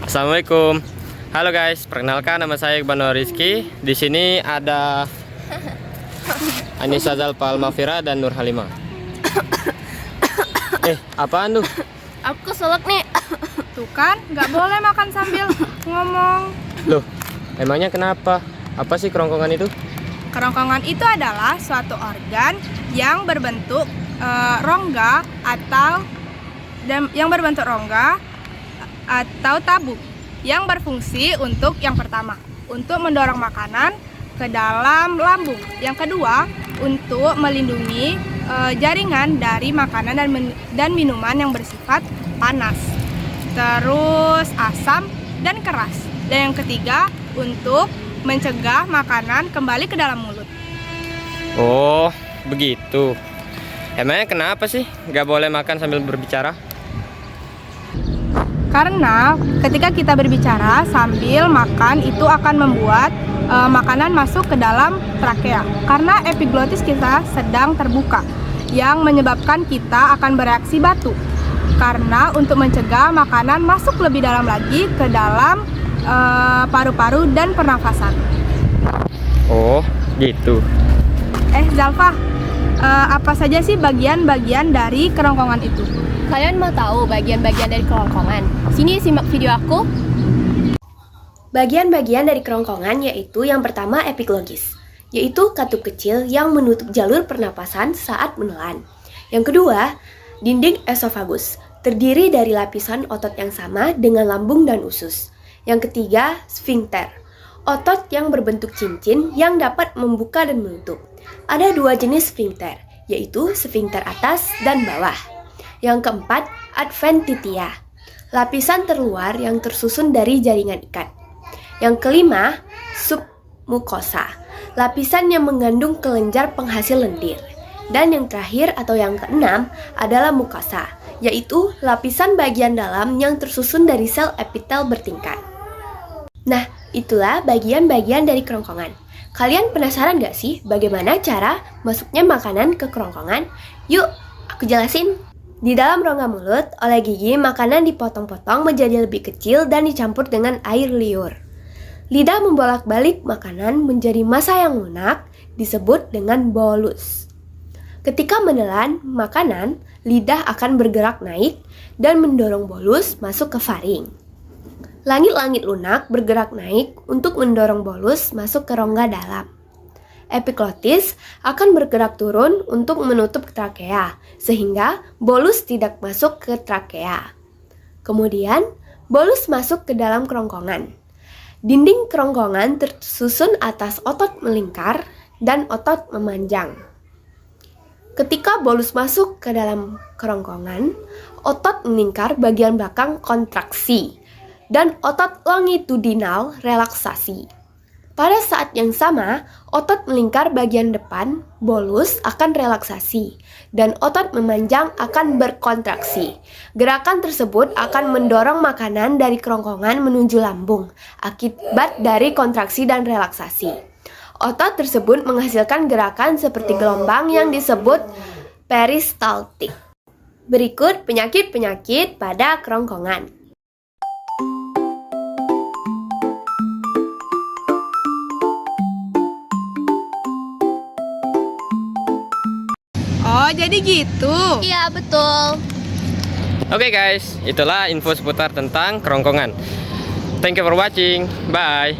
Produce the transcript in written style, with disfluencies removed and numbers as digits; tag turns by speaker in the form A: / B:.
A: Assalamualaikum. Halo guys, perkenalkan nama saya Iqbal Rizky. Di sini ada Anissa Zalfa Almafira dan Nur Halimah. Apaan tuh?
B: Aku keselak nih.
C: Tuh kan, nggak boleh makan sambil ngomong.
A: Loh, emangnya kenapa? Apa sih kerongkongan itu?
C: Kerongkongan itu adalah suatu organ yang berbentuk rongga atau tabuk yang berfungsi untuk yang pertama, untuk mendorong makanan ke dalam lambung. Yang kedua, untuk melindungi jaringan dari makanan dan minuman yang bersifat panas, terus asam dan keras. Dan yang ketiga, untuk mencegah makanan kembali ke dalam mulut.
A: Oh, begitu. Emangnya kenapa sih nggak boleh makan sambil berbicara?
C: Karena ketika kita berbicara sambil makan itu akan membuat makanan masuk ke dalam trakea. Karena epiglotis kita sedang terbuka, yang menyebabkan kita akan bereaksi batuk. Karena untuk mencegah makanan masuk lebih dalam lagi ke dalam paru-paru dan pernafasan.
A: Oh, gitu.
C: Zalfa, apa saja sih bagian-bagian dari kerongkongan itu?
B: Kalian mau tahu bagian-bagian dari kerongkongan? Sini simak video aku.
D: Bagian-bagian dari kerongkongan yaitu yang pertama epiglottis, yaitu katup kecil yang menutup jalur pernapasan saat menelan. Yang kedua, dinding esofagus, terdiri dari lapisan otot yang sama dengan lambung dan usus. Yang ketiga, sfinkter, otot yang berbentuk cincin yang dapat membuka dan menutup. Ada dua jenis sfinkter, yaitu sfinkter atas dan bawah. Yang keempat, adventitia, lapisan terluar yang tersusun dari jaringan ikat. Yang kelima, submukosa, lapisan yang mengandung kelenjar penghasil lendir. Dan yang terakhir atau yang keenam adalah mukosa, yaitu lapisan bagian dalam yang tersusun dari sel epitel bertingkat. Nah, itulah bagian-bagian dari kerongkongan. Kalian penasaran gak sih bagaimana cara masuknya makanan ke kerongkongan? Yuk, aku jelasin. Di dalam rongga mulut, oleh gigi, makanan dipotong-potong menjadi lebih kecil dan dicampur dengan air liur. Lidah membolak-balik makanan menjadi massa yang lunak, disebut dengan bolus. Ketika menelan makanan, lidah akan bergerak naik dan mendorong bolus masuk ke faring. Langit-langit lunak bergerak naik untuk mendorong bolus masuk ke rongga dalam. Epiglotis akan bergerak turun untuk menutup trakea, sehingga bolus tidak masuk ke trakea. Kemudian, bolus masuk ke dalam kerongkongan. Dinding kerongkongan tersusun atas otot melingkar dan otot memanjang. Ketika bolus masuk ke dalam kerongkongan, otot melingkar bagian belakang kontraksi dan otot longitudinal relaksasi. Pada saat yang sama, otot melingkar bagian depan, bolus akan relaksasi, dan otot memanjang akan berkontraksi. Gerakan tersebut akan mendorong makanan dari kerongkongan menuju lambung, akibat dari kontraksi dan relaksasi. Otot tersebut menghasilkan gerakan seperti gelombang yang disebut peristaltik. Berikut penyakit-penyakit pada kerongkongan.
C: Oh, jadi gitu.
B: Iya, betul.
A: Oke guys, itulah info seputar tentang kerongkongan. Thank you for watching. Bye.